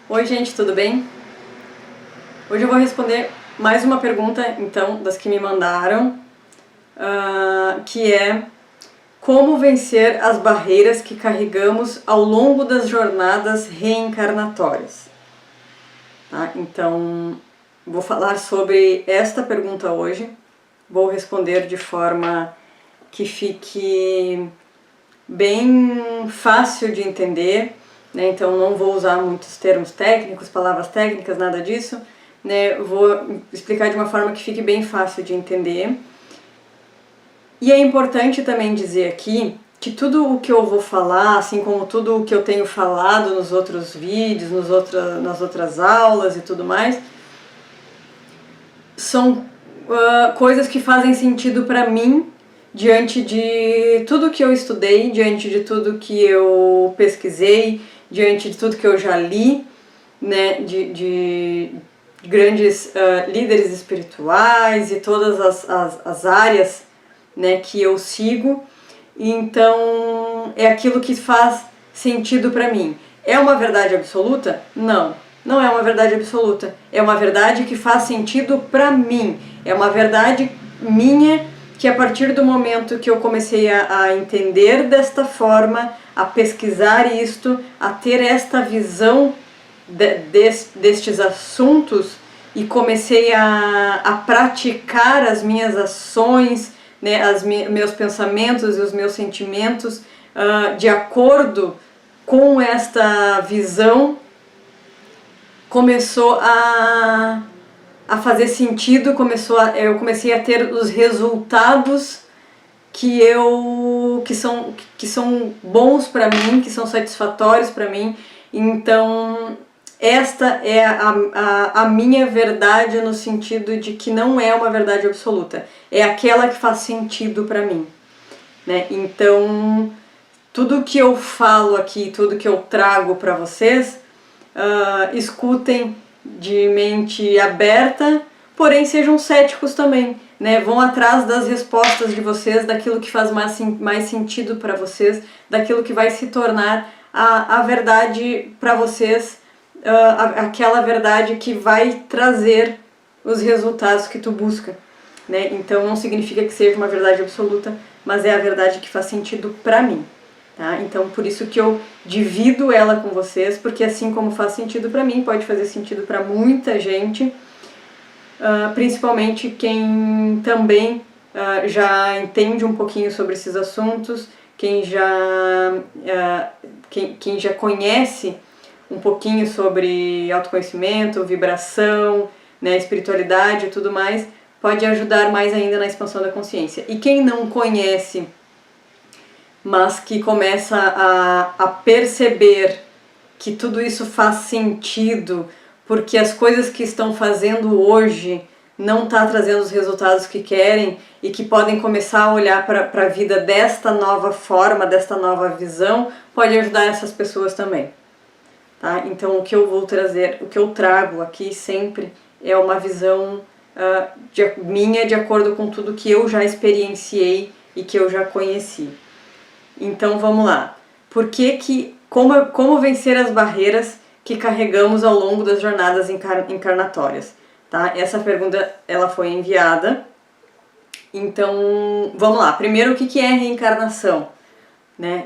Oi gente, tudo bem? Hoje eu vou responder mais uma pergunta, então, das que me mandaram, que é como vencer as barreiras que carregamos ao longo das jornadas reencarnatórias. Tá? Então, vou falar sobre esta pergunta hoje, vou responder de forma que fique bem fácil de entender, né? Então não vou usar muitos termos técnicos, palavras técnicas, nada disso, né? Vou explicar de uma forma que fique bem fácil de entender. E é importante também dizer aqui que tudo o que eu vou falar, assim como tudo o que eu tenho falado nos outros vídeos, nas outras aulas e tudo mais, são coisas que fazem sentido para mim diante de tudo que eu estudei, diante de tudo que eu pesquisei, diante de tudo que eu já li, né, de grandes líderes espirituais e todas as áreas, né, que eu sigo. Então é aquilo que faz sentido para mim. É uma verdade absoluta? Não. Não é uma verdade absoluta. É uma verdade que faz sentido para mim. É uma verdade minha que a partir do momento que eu comecei a entender desta forma, a pesquisar isto, a ter esta visão destes assuntos e comecei a praticar as minhas ações, né, meus pensamentos e os meus sentimentos de acordo com esta visão, começou a fazer sentido, eu comecei a ter os resultados que são bons para mim, que são satisfatórios para mim. Então esta é a minha verdade, no sentido de que não é uma verdade absoluta, é aquela que faz sentido para mim, né? Então tudo que eu falo aqui, tudo que eu trago para vocês, escutem de mente aberta, porém sejam céticos também, né? Vão atrás das respostas de vocês, daquilo que faz mais sentido para vocês, daquilo que vai se tornar a verdade para vocês, aquela verdade que vai trazer os resultados que tu busca, né? Então não significa que seja uma verdade absoluta, mas é a verdade que faz sentido para mim. Tá? Então por isso que eu divido ela com vocês, porque assim como faz sentido para mim, pode fazer sentido para muita gente, principalmente quem também já entende um pouquinho sobre esses assuntos, quem já conhece um pouquinho sobre autoconhecimento, vibração, né, espiritualidade e tudo mais, pode ajudar mais ainda na expansão da consciência. E quem não conhece, mas que começa a perceber que tudo isso faz sentido, porque as coisas que estão fazendo hoje não tá trazendo os resultados que querem, e que podem começar a olhar para a vida desta nova forma, desta nova visão, pode ajudar essas pessoas também. Tá? Então o que eu vou trazer, o que eu trago aqui sempre é uma visão minha de acordo com tudo que eu já experienciei e que eu já conheci. Então vamos lá. Como vencer as barreiras que carregamos ao longo das jornadas encarnatórias? Tá? Essa pergunta ela foi enviada. Então vamos lá. Primeiro, o que é reencarnação? Né?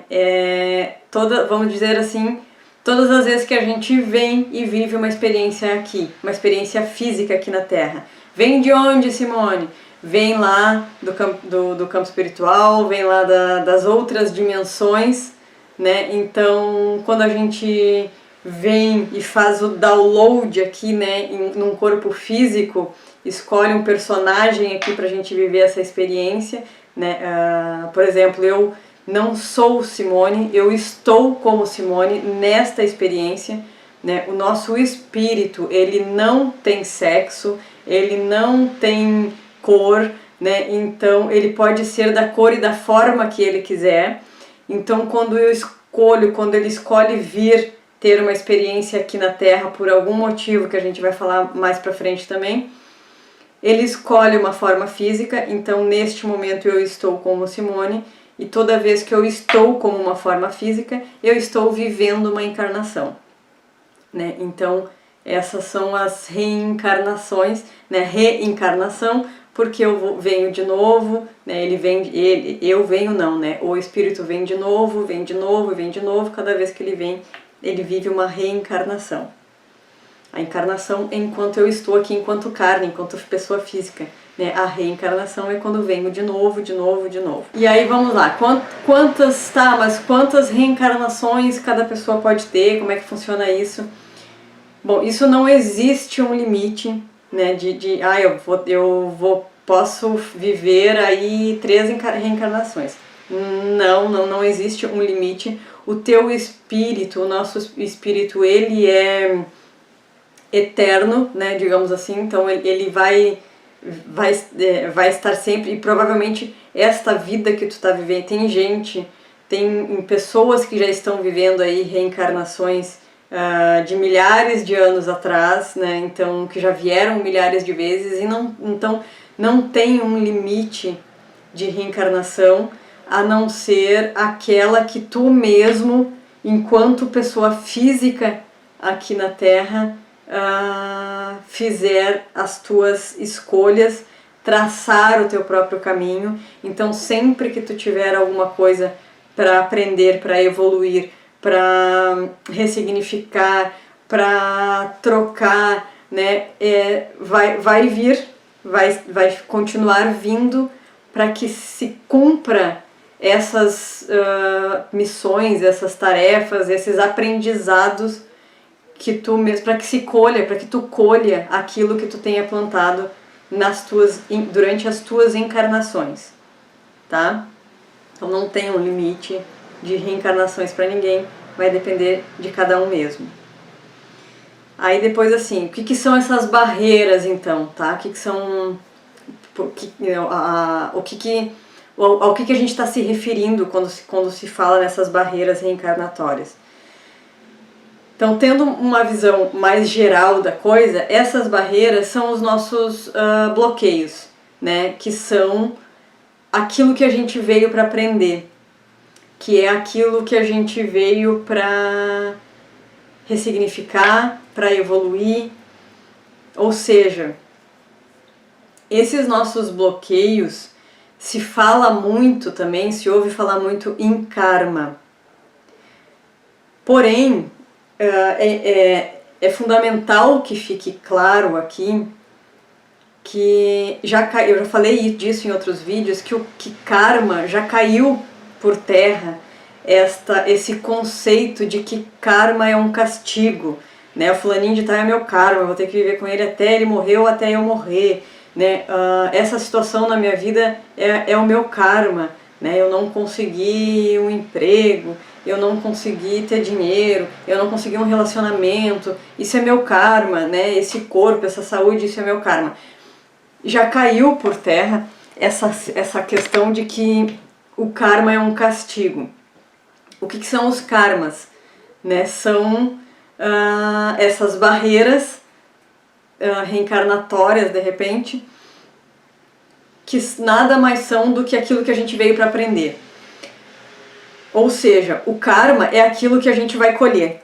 Vamos dizer assim, todas as vezes que a gente vem e vive uma experiência aqui, uma experiência física aqui na Terra. Vem de onde, Simone? Vem lá do campo espiritual, vem lá das outras dimensões, né? Então, quando a gente vem e faz o download aqui, né, num corpo físico, escolhe um personagem aqui pra gente viver essa experiência, né? Por exemplo, eu não sou Simone, eu estou como Simone nesta experiência, né? O nosso espírito, ele não tem sexo, ele não tem cor, né? Então ele pode ser da cor e da forma que ele quiser. Então quando ele escolhe vir ter uma experiência aqui na Terra por algum motivo que a gente vai falar mais pra frente também, ele escolhe uma forma física. Então neste momento eu estou como Simone, e toda vez que eu estou como uma forma física, eu estou vivendo uma encarnação. né? Então, essas são as reencarnações, né? Reencarnação, porque venho de novo, né? Eu venho não, né? O espírito vem de novo, vem de novo, vem de novo, cada vez que ele vem, ele vive uma reencarnação. A encarnação é enquanto eu estou aqui, enquanto carne, enquanto pessoa física, né? A reencarnação é quando venho de novo, de novo, de novo. E aí vamos lá, quantas reencarnações cada pessoa pode ter, como é que funciona isso? Bom, isso não existe um limite, né, posso viver aí 3 reencarnações. Não existe um limite. O teu espírito, o nosso espírito, ele é eterno, né, digamos assim, então ele vai estar sempre, e provavelmente esta vida que tu está vivendo, tem pessoas que já estão vivendo aí reencarnações de milhares de anos atrás, né? Então, que já vieram milhares de vezes, e então não tem um limite de reencarnação, a não ser aquela que tu mesmo, enquanto pessoa física aqui na Terra, fizer as tuas escolhas, traçar o teu próprio caminho. Então, sempre que tu tiver alguma coisa para aprender, para evoluir, para ressignificar, para trocar, né, vai continuar vindo para que se cumpra essas missões, essas tarefas, esses aprendizados que tu mesmo, para que tu colha aquilo que tu tenha plantado durante as tuas encarnações, tá? Então não tem um limite de reencarnações para ninguém, vai depender de cada um mesmo. Aí depois, assim, o que são essas barreiras, então, tá? Ao que a gente está se referindo quando se fala nessas barreiras reencarnatórias? Então, tendo uma visão mais geral da coisa, essas barreiras são os nossos bloqueios, né? Que são aquilo que a gente veio para aprender, que é aquilo que a gente veio para ressignificar, para evoluir. Ou seja, esses nossos bloqueios, se fala muito também, se ouve falar muito em karma. Porém, é fundamental que fique claro aqui que eu já falei disso em outros vídeos, que karma já caiu por terra esse conceito de que karma é um castigo, né? O fulaninho de tal é meu karma, eu vou ter que viver com ele até ele morrer ou até eu morrer, né? Essa situação na minha vida é o meu karma, né? Eu não consegui um emprego, eu não consegui ter dinheiro, eu não consegui um relacionamento, isso é meu karma, né? Esse corpo, essa saúde, isso é meu karma. Já caiu por terra essa questão de que o karma é um castigo. O que são os karmas? Né? São essas barreiras reencarnatórias, de repente, que nada mais são do que aquilo que a gente veio para aprender. Ou seja, o karma é aquilo que a gente vai colher.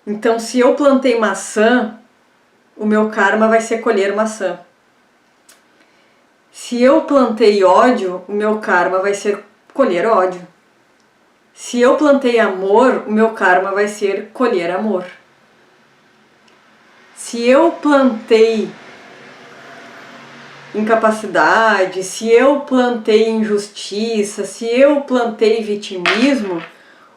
Então, se eu plantei maçã, o meu karma vai ser colher maçã. Se eu plantei ódio, o meu karma vai ser colher ódio. Se eu plantei amor, o meu karma vai ser colher amor. Se eu plantei incapacidade, se eu plantei injustiça, se eu plantei vitimismo,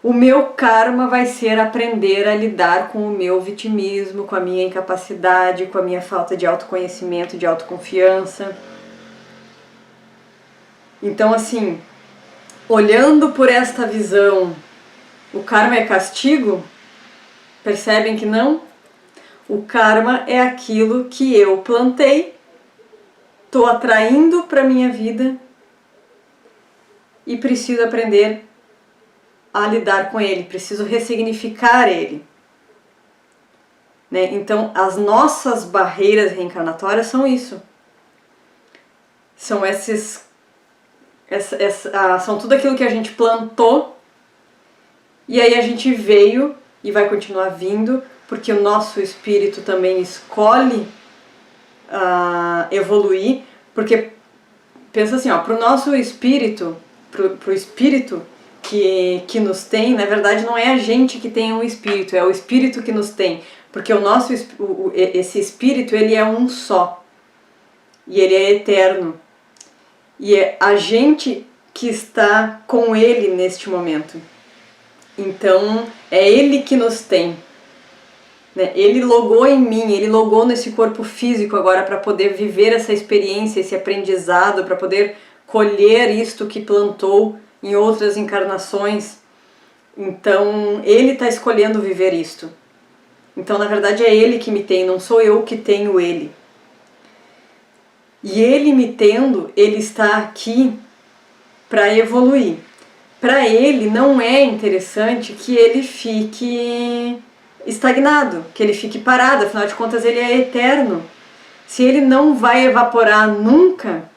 o meu karma vai ser aprender a lidar com o meu vitimismo, com a minha incapacidade, com a minha falta de autoconhecimento, de autoconfiança. Então, assim, olhando por esta visão, o karma é castigo? Percebem que não? O karma é aquilo que eu plantei, estou atraindo para minha vida e preciso aprender a lidar com ele, preciso ressignificar ele. Né? Então, as nossas barreiras reencarnatórias são isso. São são tudo aquilo que a gente plantou e aí a gente veio e vai continuar vindo, porque o nosso espírito também escolhe evoluir, porque pensa assim, para o nosso espírito, para o espírito que nos tem, na verdade não é a gente que tem um espírito, é o espírito que nos tem, porque esse espírito ele é um só, e ele é eterno, e é a gente que está com ele neste momento. Então é ele que nos tem, né? Ele logou em mim, ele logou nesse corpo físico agora para poder viver essa experiência, esse aprendizado, para poder colher isto que plantou em outras encarnações. Então ele está escolhendo viver isto. Então na verdade é ele que me tem, não sou eu que tenho ele. E ele me tendo, ele está aqui para evoluir. Para ele não é interessante que ele fique estagnado, que ele fique parado, afinal de contas ele é eterno. Se ele não vai evaporar nunca,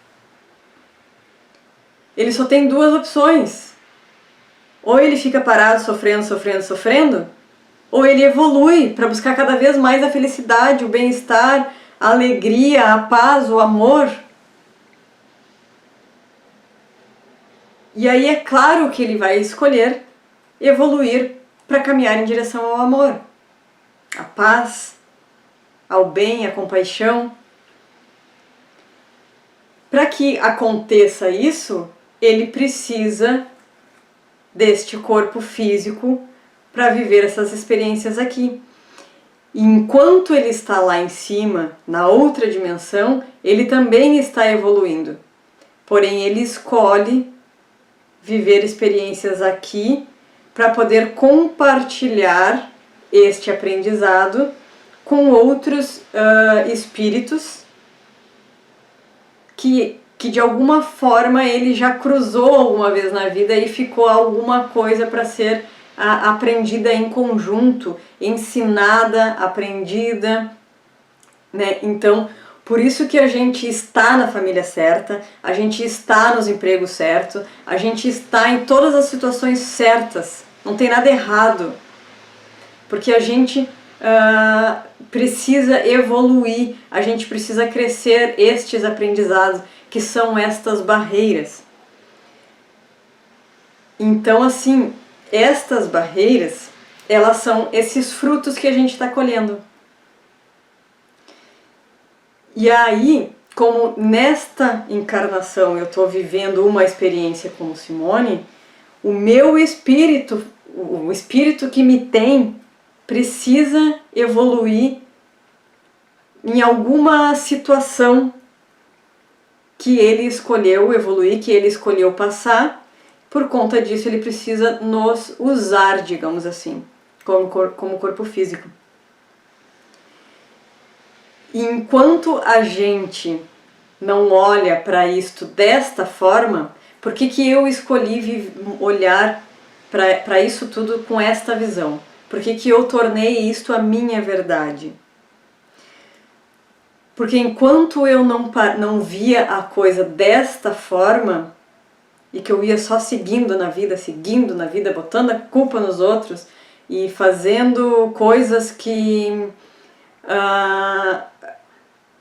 ele só tem duas opções. Ou ele fica parado, sofrendo, sofrendo, sofrendo, ou ele evolui para buscar cada vez mais a felicidade, o bem-estar, a alegria, a paz, o amor. E aí é claro que ele vai escolher evoluir para caminhar em direção ao amor, à paz, ao bem, à compaixão. Para que aconteça isso, ele precisa deste corpo físico para viver essas experiências aqui. E enquanto ele está lá em cima, na outra dimensão, ele também está evoluindo. Porém, ele escolhe viver experiências aqui para poder compartilhar este aprendizado com outros espíritos que de alguma forma ele já cruzou alguma vez na vida e ficou alguma coisa para ser aprendida em conjunto, ensinada, aprendida, né? Então, por isso que a gente está na família certa, a gente está nos empregos certos, a gente está em todas as situações certas, não tem nada errado, porque a gente precisa evoluir, a gente precisa crescer estes aprendizados, que são estas barreiras. Então, assim, estas barreiras, elas são esses frutos que a gente está colhendo. E aí, como nesta encarnação eu estou vivendo uma experiência como Simone, o meu espírito, o espírito que me tem, precisa evoluir em alguma situação que ele escolheu evoluir, que ele escolheu passar. Por conta disso ele precisa nos usar, digamos assim, como corpo físico. E enquanto a gente não olha para isto desta forma, por que eu escolhi olhar para isso tudo com esta visão? Por que eu tornei isto a minha verdade? Porque enquanto eu não via a coisa desta forma, e que eu ia só seguindo na vida, botando a culpa nos outros e fazendo coisas que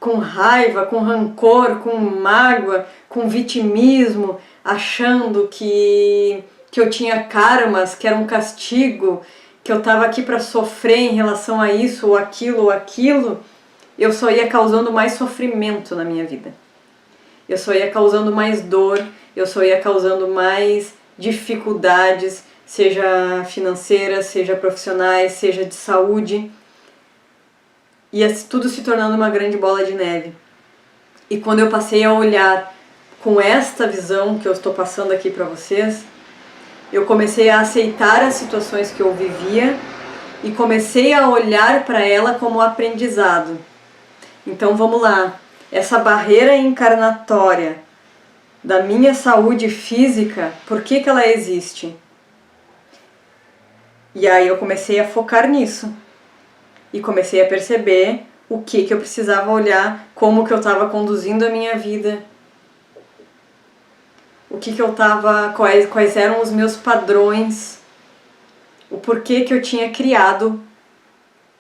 com raiva, com rancor, com mágoa, com vitimismo, achando que eu tinha karmas, que era um castigo, que eu estava aqui para sofrer em relação a isso ou aquilo, eu só ia causando mais sofrimento na minha vida. Eu só ia causando mais dor, eu só ia causando mais dificuldades, seja financeiras, seja profissionais, seja de saúde. Ia tudo se tornando uma grande bola de neve. E quando eu passei a olhar com esta visão que eu estou passando aqui para vocês, eu comecei a aceitar as situações que eu vivia e comecei a olhar para ela como aprendizado. Então vamos lá, essa barreira encarnatória da minha saúde física, por que ela existe? E aí eu comecei a focar nisso. E comecei a perceber o que eu precisava olhar, como que eu estava conduzindo a minha vida, o que eu estava, quais eram os meus padrões, o porquê que eu tinha criado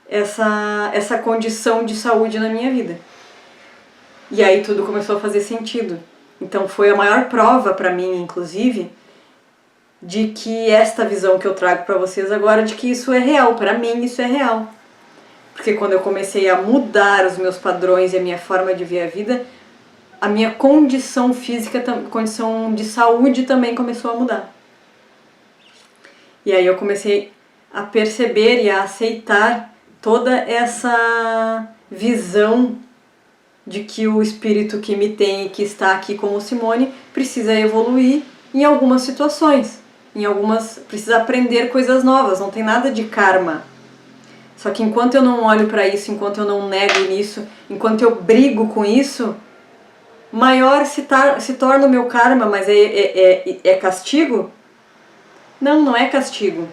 essa condição de saúde na minha vida. E aí tudo começou a fazer sentido. Então foi a maior prova para mim, inclusive, de que esta visão que eu trago para vocês agora, de que isso é real, para mim isso é real. Porque quando eu comecei a mudar os meus padrões e a minha forma de ver a vida, a minha condição física, condição de saúde também começou a mudar. E aí eu comecei a perceber e a aceitar toda essa visão de que o espírito que me tem e que está aqui como Simone precisa evoluir em algumas situações, precisa aprender coisas novas, não tem nada de karma. Só que enquanto eu não olho para isso, enquanto eu não nego nisso, enquanto eu brigo com isso, maior se torna o meu karma. Mas é castigo? Não, não é castigo.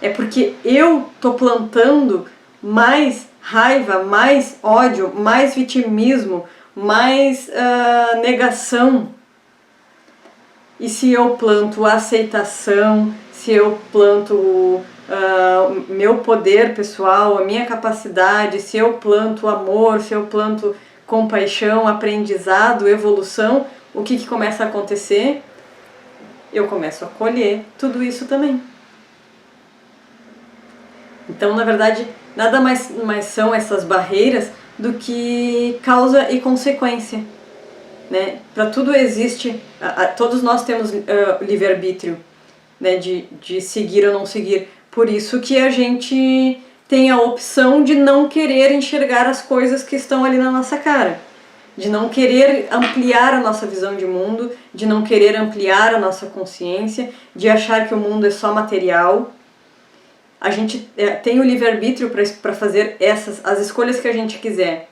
É porque eu tô plantando mais raiva, mais ódio, mais vitimismo, mais negação. E se eu planto aceitação, se eu planto meu poder pessoal, a minha capacidade, se eu planto amor, se eu planto compaixão, aprendizado, evolução, o que começa a acontecer? Eu começo a colher tudo isso também. Então, na verdade, nada mais são essas barreiras do que causa e consequência, né? Para tudo existe, todos nós temos livre-arbítrio, né? De seguir ou não seguir. Por isso que a gente tem a opção de não querer enxergar as coisas que estão ali na nossa cara, de não querer ampliar a nossa visão de mundo, de não querer ampliar a nossa consciência, de achar que o mundo é só material. A gente tem o livre-arbítrio para fazer as escolhas que a gente quiser.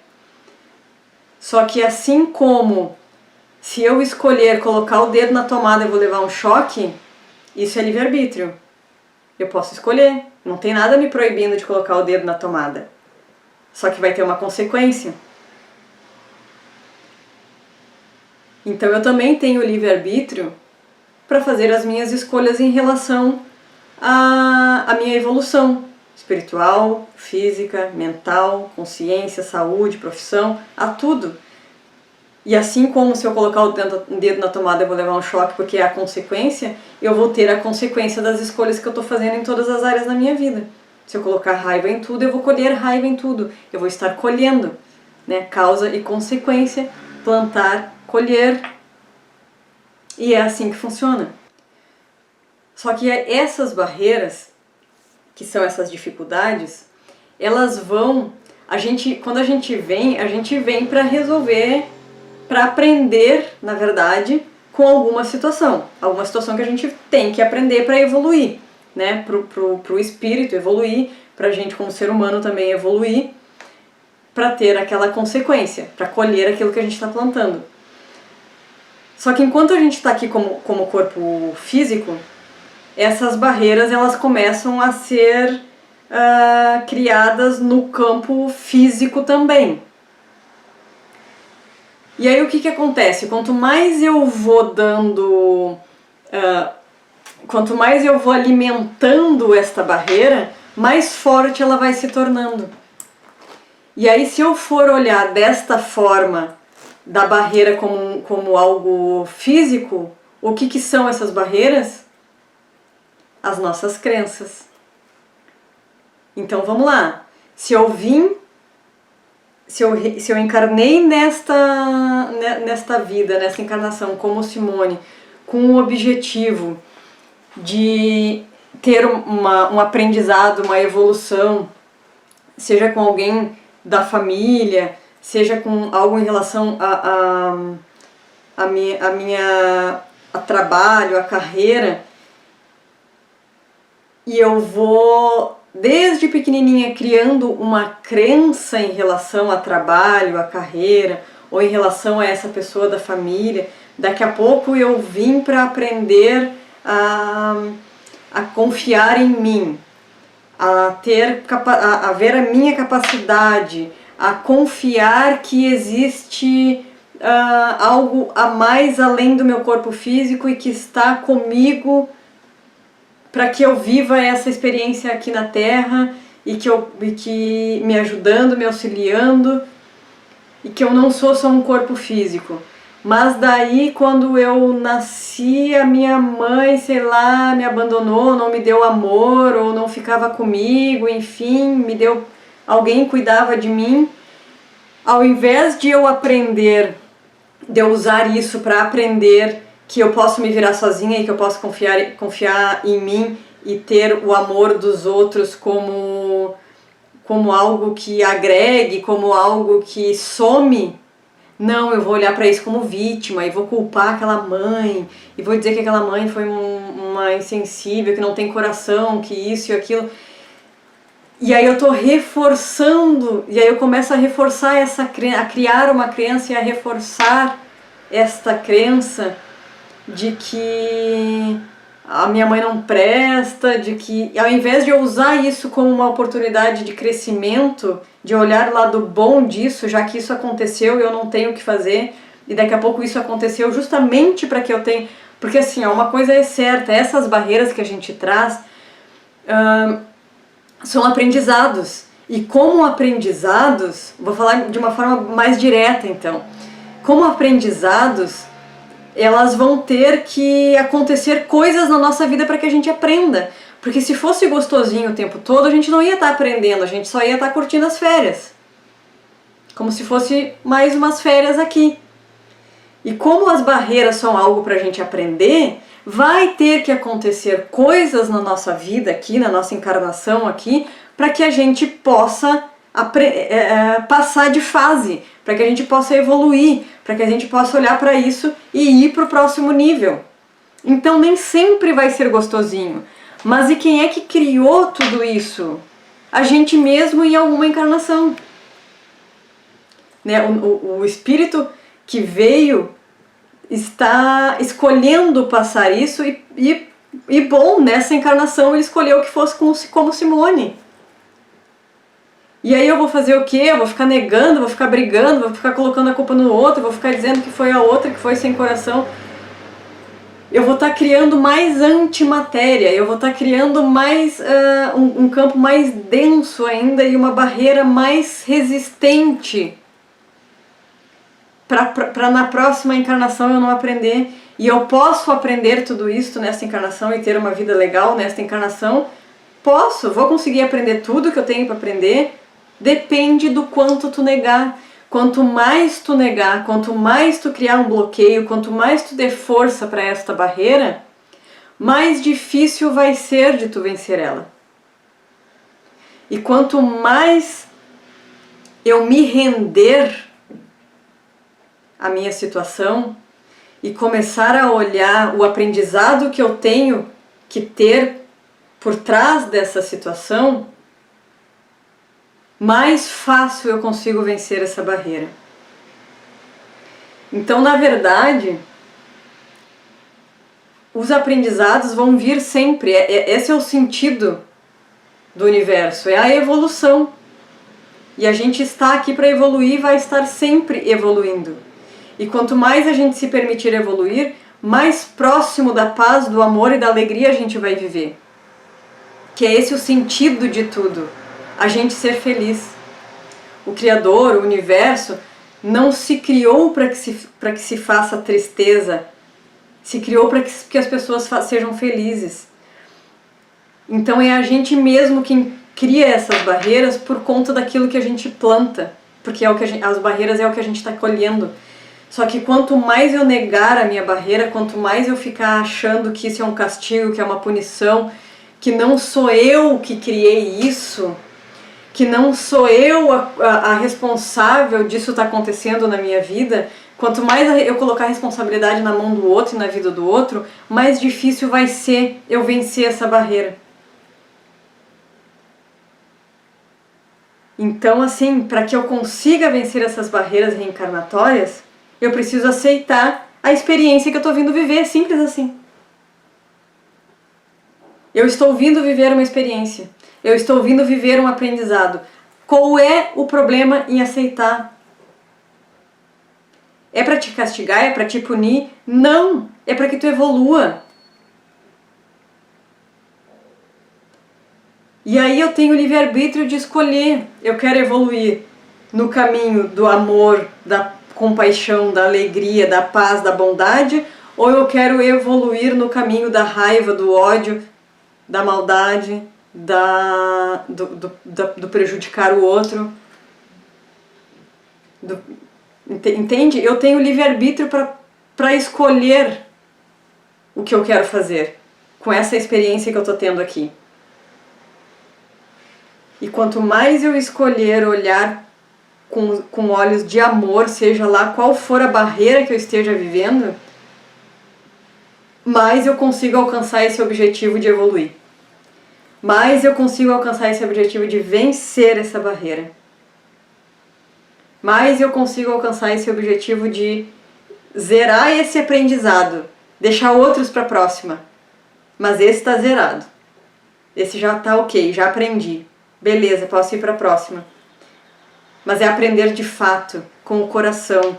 Só que assim como se eu escolher colocar o dedo na tomada eu vou levar um choque, isso é livre-arbítrio. Eu posso escolher, não tem nada me proibindo de colocar o dedo na tomada. Só que vai ter uma consequência. Então eu também tenho o livre-arbítrio para fazer as minhas escolhas em relação à minha evolução espiritual, física, mental, consciência, saúde, profissão, a tudo. E assim como se eu colocar o dedo na tomada eu vou levar um choque porque é a consequência, eu vou ter a consequência das escolhas que eu estou fazendo em todas as áreas da minha vida. Se eu colocar raiva em tudo, eu vou colher raiva em tudo. Eu vou estar colhendo, né? Causa e consequência, plantar, colher. E é assim que funciona. Só que essas barreiras, que são essas dificuldades, elas vão... quando a gente vem para resolver, para aprender, na verdade, com alguma situação que a gente tem que aprender para evoluir, né? Pro espírito evoluir, pra gente como ser humano também evoluir, para ter aquela consequência, para colher aquilo que a gente está plantando. Só que enquanto a gente está aqui como corpo físico, essas barreiras elas começam a ser criadas no campo físico também. E aí o que acontece? Quanto mais eu vou quanto mais eu vou alimentando esta barreira, mais forte ela vai se tornando. E aí se eu for olhar desta forma, da barreira como algo físico, o que são essas barreiras? As nossas crenças. Então vamos lá. Se eu encarnei nesta vida, nessa encarnação como Simone, com o objetivo de ter um aprendizado, uma evolução, seja com alguém da família, seja com algo em relação a trabalho, a carreira, e eu vou desde pequenininha criando uma crença em relação a trabalho, a carreira, ou em relação a essa pessoa da família, daqui a pouco eu vim para aprender a confiar em mim, a ver a minha capacidade, a confiar que existe algo a mais além do meu corpo físico e que está comigo para que eu viva essa experiência aqui na Terra e que me ajudando, me auxiliando, e que eu não sou só um corpo físico. Mas daí, quando eu nasci, a minha mãe, sei lá, me abandonou, não me deu amor, ou não ficava comigo, enfim, me deu... alguém cuidava de mim. Ao invés de eu aprender, de eu usar isso para aprender que eu posso me virar sozinha e que eu posso confiar em mim e ter o amor dos outros como algo que agregue, como algo que some, não, eu vou olhar para isso como vítima e vou culpar aquela mãe e vou dizer que aquela mãe foi uma insensível, que não tem coração, que isso e aquilo. E aí eu tô reforçando, e aí eu começo a reforçar a criar uma crença e a reforçar esta crença de que a minha mãe não presta, de que ao invés de eu usar isso como uma oportunidade de crescimento, de olhar o lado bom disso, já que isso aconteceu e eu não tenho o que fazer, e daqui a pouco isso aconteceu justamente para que eu tenha... Porque assim, uma coisa é certa, essas barreiras que a gente traz são aprendizados. E como aprendizados, vou falar de uma forma mais direta então, como aprendizados, elas vão ter que acontecer coisas na nossa vida para que a gente aprenda. Porque se fosse gostosinho o tempo todo, a gente não ia estar aprendendo, a gente só ia estar curtindo as férias. Como se fosse mais umas férias aqui. E como as barreiras são algo para a gente aprender, vai ter que acontecer coisas na nossa vida aqui, na nossa encarnação aqui, para que a gente possa passar de fase, para que a gente possa evoluir, para que a gente possa olhar para isso e ir para o próximo nível. Então nem sempre vai ser gostosinho. Mas e quem é que criou tudo isso? A gente mesmo em alguma encarnação. Né? O espírito que veio está escolhendo passar isso e bom, nessa encarnação ele escolheu que fosse como Simone. E aí eu vou fazer o quê? Eu vou ficar negando, vou ficar brigando, vou ficar colocando a culpa no outro, vou ficar dizendo que foi a outra, que foi sem coração. Eu vou estar criando mais antimatéria, eu vou estar criando mais um campo mais denso ainda e uma barreira mais resistente para na próxima encarnação eu não aprender. E eu posso aprender tudo isso nesta encarnação e ter uma vida legal nesta encarnação? Posso, vou conseguir aprender tudo que eu tenho para aprender. Depende do quanto tu negar. Quanto mais tu negar, quanto mais tu criar um bloqueio, quanto mais tu der força para esta barreira, mais difícil vai ser de tu vencer ela. E quanto mais eu me render à minha situação e começar a olhar o aprendizado que eu tenho que ter por trás dessa situação, mais fácil eu consigo vencer essa barreira. Então, na verdade, os aprendizados vão vir sempre. Esse é o sentido do universo, é a evolução. E a gente está aqui para evoluir e vai estar sempre evoluindo. E quanto mais a gente se permitir evoluir, mais próximo da paz, do amor e da alegria a gente vai viver. Que é esse o sentido de tudo. A gente ser feliz. O Criador, o Universo, não se criou para que se faça tristeza, se criou para que as pessoas sejam felizes. Então é a gente mesmo quem cria essas barreiras por conta daquilo que a gente planta, porque é o que as barreiras é o que a gente está colhendo. Só que quanto mais eu negar a minha barreira, quanto mais eu ficar achando que isso é um castigo, que é uma punição, que não sou eu que criei isso, que não sou eu a responsável disso estar acontecendo na minha vida, quanto mais eu colocar a responsabilidade na mão do outro e na vida do outro, mais difícil vai ser eu vencer essa barreira. Então, assim, para que eu consiga vencer essas barreiras reencarnatórias, eu preciso aceitar a experiência que eu estou vindo viver, simples assim. Eu estou vindo viver uma experiência. Eu estou vindo viver um aprendizado. Qual é o problema em aceitar? É para te castigar? É para te punir? Não! É para que tu evolua. E aí eu tenho o livre-arbítrio de escolher. Eu quero evoluir no caminho do amor, da compaixão, da alegria, da paz, da bondade, ou eu quero evoluir no caminho da raiva, do ódio, da maldade, do prejudicar o outro. Entende? Eu tenho livre-arbítrio para escolher o que eu quero fazer com essa experiência que eu estou tendo aqui. E quanto mais eu escolher olhar com olhos de amor, seja lá qual for a barreira que eu esteja vivendo, mais eu consigo alcançar esse objetivo de evoluir. Mais eu consigo alcançar esse objetivo de vencer essa barreira. Mais eu consigo alcançar esse objetivo de zerar esse aprendizado, deixar outros para a próxima. Mas esse está zerado. Esse já está ok, já aprendi. Beleza, posso ir para a próxima. Mas é aprender de fato, com o coração.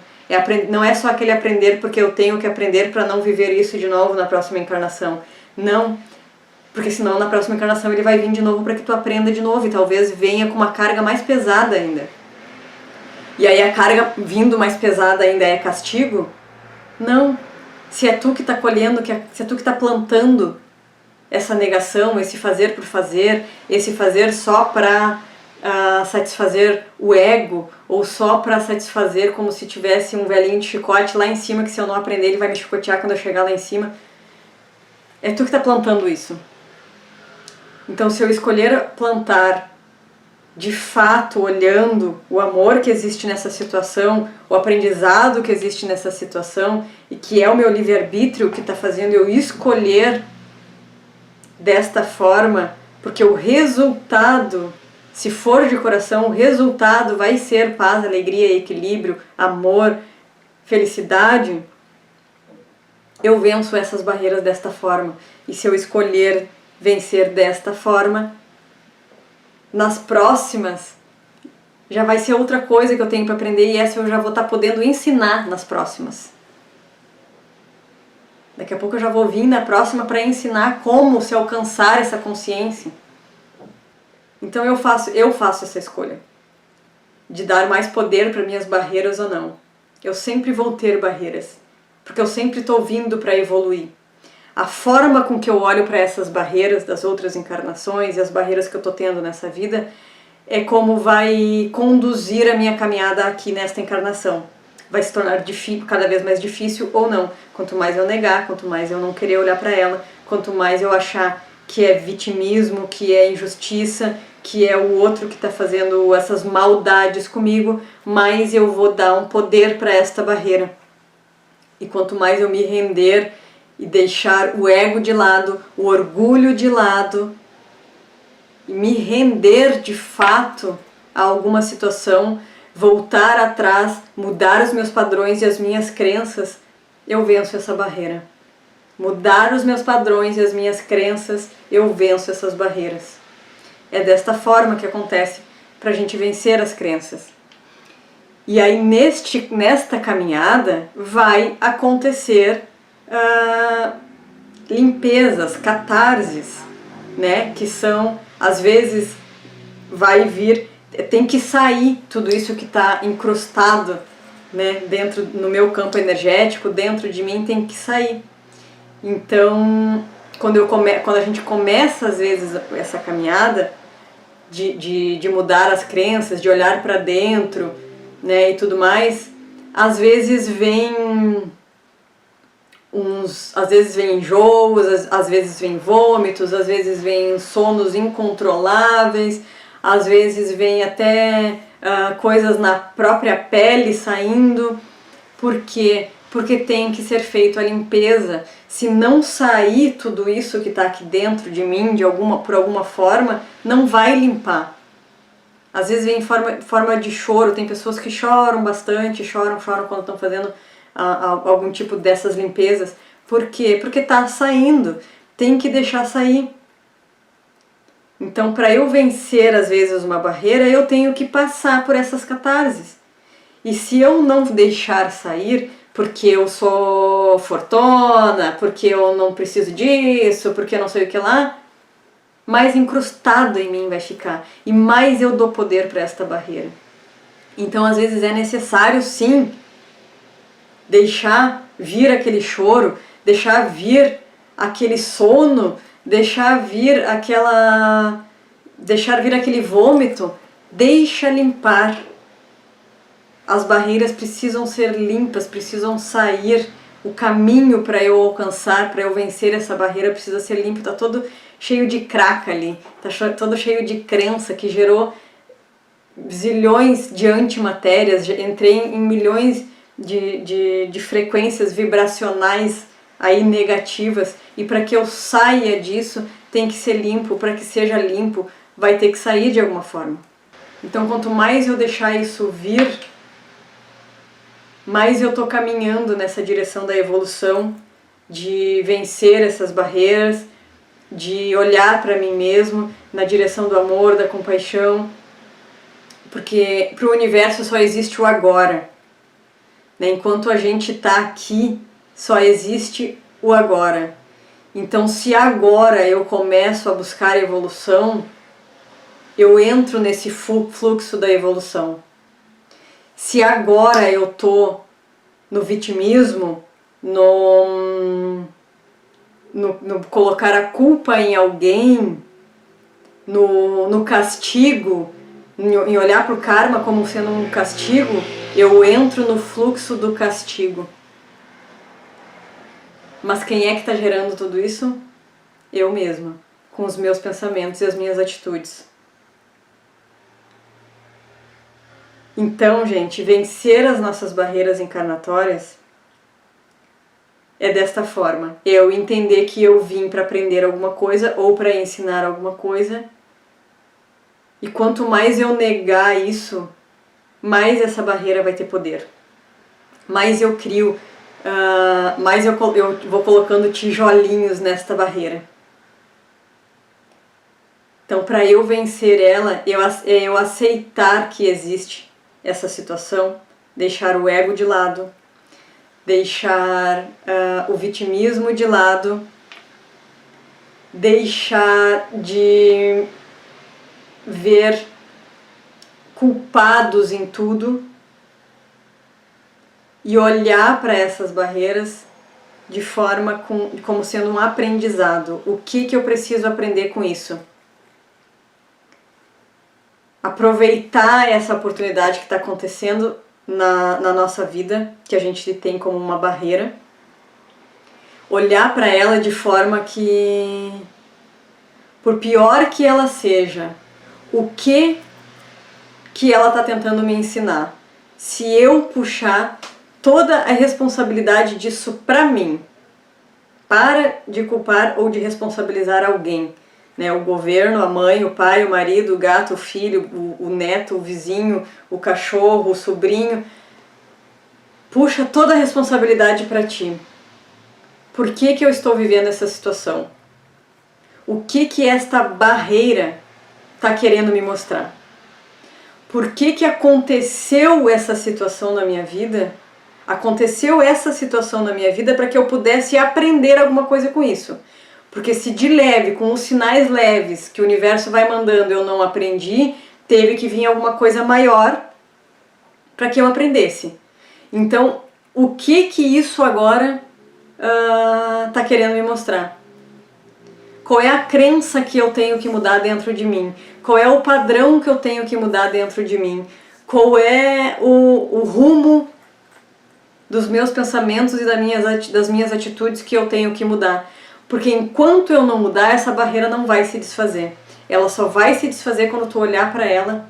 Não é só aquele aprender porque eu tenho que aprender para não viver isso de novo na próxima encarnação. Não, porque senão na próxima encarnação ele vai vir de novo para que tu aprenda de novo e talvez venha com uma carga mais pesada ainda. E aí a carga vindo mais pesada ainda é castigo? Não. Se é tu que está colhendo, se é tu que está plantando essa negação, esse fazer por fazer, esse fazer só para satisfazer o ego, ou só para satisfazer como se tivesse um velhinho de chicote lá em cima, que se eu não aprender ele vai me chicotear quando eu chegar lá em cima. É tu que está plantando isso. Então se eu escolher plantar de fato, olhando o amor que existe nessa situação, o aprendizado que existe nessa situação, e que é o meu livre-arbítrio que está fazendo eu escolher desta forma, porque o resultado, se for de coração, o resultado vai ser paz, alegria, equilíbrio, amor, felicidade. Eu venço essas barreiras desta forma. E se eu escolher vencer desta forma, nas próximas já vai ser outra coisa que eu tenho para aprender, e essa eu já vou estar podendo ensinar nas próximas. Daqui a pouco eu já vou vir na próxima para ensinar como se alcançar essa consciência. Então eu faço essa escolha de dar mais poder para minhas barreiras ou não. Eu sempre vou ter barreiras, porque eu sempre estou vindo para evoluir. A forma com que eu olho para essas barreiras das outras encarnações e as barreiras que eu estou tendo nessa vida é como vai conduzir a minha caminhada aqui nesta encarnação. Vai se tornar cada vez mais difícil ou não. Quanto mais eu negar, quanto mais eu não querer olhar para ela, quanto mais eu achar que é vitimismo, que é injustiça, que é o outro que está fazendo essas maldades comigo, mais eu vou dar um poder para esta barreira. E quanto mais eu me render e deixar o ego de lado, o orgulho de lado, e me render de fato a alguma situação, voltar atrás, mudar os meus padrões e as minhas crenças, eu venço essa barreira. Mudar os meus padrões e as minhas crenças, eu venço essas barreiras. É desta forma que acontece para a gente vencer as crenças. E aí nesta caminhada vai acontecer limpezas, catarses, né? Que são, às vezes, vai vir, tem que sair tudo isso que está incrustado, né? Dentro, no meu campo energético, dentro de mim tem que sair. Então, quando a gente começa, às vezes, essa caminhada de mudar as crenças, de olhar para dentro, né, e tudo mais, às vezes vem enjoos, às vezes vem vômitos, às vezes vem sonos incontroláveis, às vezes vem até coisas na própria pele saindo. Por quê? Porque tem que ser feita a limpeza. Se não sair tudo isso que está aqui dentro de mim por alguma forma, não vai limpar. Às vezes vem em forma de choro. Tem pessoas que choram bastante, choram quando estão fazendo algum tipo dessas limpezas. Por quê? Porque está saindo. Tem que deixar sair. Então, para eu vencer, às vezes, uma barreira, eu tenho que passar por essas catarses. E se eu não deixar sair, porque eu sou fortuna, porque eu não preciso disso, porque eu não sei o que lá, mais incrustado em mim vai ficar e mais eu dou poder para esta barreira. Então, às vezes é necessário, sim, deixar vir aquele choro, deixar vir aquele sono, deixar vir aquele vômito. Deixa limpar. As barreiras precisam ser limpas, precisam sair. O caminho para eu alcançar, para eu vencer essa barreira precisa ser limpo. Tá todo cheio de craca ali, tá todo cheio de crença que gerou zilhões de antimatérias. Entrei em milhões de frequências vibracionais aí negativas, e para que eu saia disso tem que ser limpo. Para que seja limpo vai ter que sair de alguma forma. Então, quanto mais eu deixar isso vir, mais eu tô caminhando nessa direção da evolução, de vencer essas barreiras, de olhar para mim mesmo na direção do amor, da compaixão, porque para o universo só existe o agora, né? Enquanto a gente tá aqui, só existe o agora. Então, se agora eu começo a buscar evolução, eu entro nesse fluxo da evolução. Se agora eu tô no vitimismo, no colocar a culpa em alguém, no castigo, em olhar para o karma como sendo um castigo, eu entro no fluxo do castigo. Mas quem é que está gerando tudo isso? Eu mesma, com os meus pensamentos e as minhas atitudes. Então, gente, vencer as nossas barreiras encarnatórias é desta forma. Eu entender que eu vim para aprender alguma coisa ou para ensinar alguma coisa. E quanto mais eu negar isso, mais essa barreira vai ter poder. Mais eu crio, mais eu vou colocando tijolinhos nesta barreira. Então, para eu vencer ela, eu aceitar que existe essa situação, deixar o ego de lado, deixar o vitimismo de lado, deixar de ver culpados em tudo e olhar para essas barreiras de forma como sendo um aprendizado. O que eu preciso aprender com isso? Aproveitar essa oportunidade que está acontecendo na nossa vida, que a gente tem como uma barreira, olhar para ela de forma que, por pior que ela seja, o que ela está tentando me ensinar? Se eu puxar toda a responsabilidade disso para mim, para de culpar ou de responsabilizar alguém, né? O governo, a mãe, o pai, o marido, o gato, o filho, o neto, o vizinho, o cachorro, o sobrinho. Puxa toda a responsabilidade para ti. Por que eu estou vivendo essa situação? O que esta barreira está querendo me mostrar? Por que aconteceu essa situação na minha vida? Aconteceu essa situação na minha vida para que eu pudesse aprender alguma coisa com isso. Porque se de leve, com os sinais leves que o universo vai mandando, eu não aprendi, teve que vir alguma coisa maior para que eu aprendesse. Então, o que isso agora está querendo me mostrar? Qual é a crença que eu tenho que mudar dentro de mim? Qual é o padrão que eu tenho que mudar dentro de mim? Qual é o rumo dos meus pensamentos e das minhas atitudes que eu tenho que mudar? Porque enquanto eu não mudar, essa barreira não vai se desfazer. Ela só vai se desfazer quando tu olhar para ela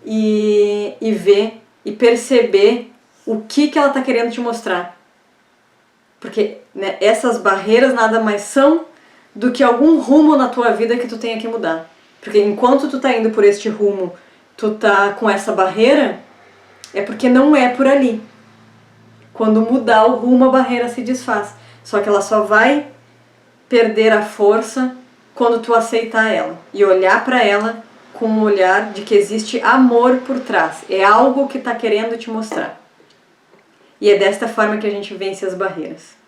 e ver e perceber o que ela está querendo te mostrar. Porque, né, essas barreiras nada mais são do que algum rumo na tua vida que tu tenha que mudar. Porque enquanto tu tá indo por este rumo, tu tá com essa barreira, é porque não é por ali. Quando mudar o rumo, a barreira se desfaz. Só que ela só vai perder a força quando tu aceitar ela e olhar para ela com um olhar de que existe amor por trás. É algo que tá querendo te mostrar. E é desta forma que a gente vence as barreiras.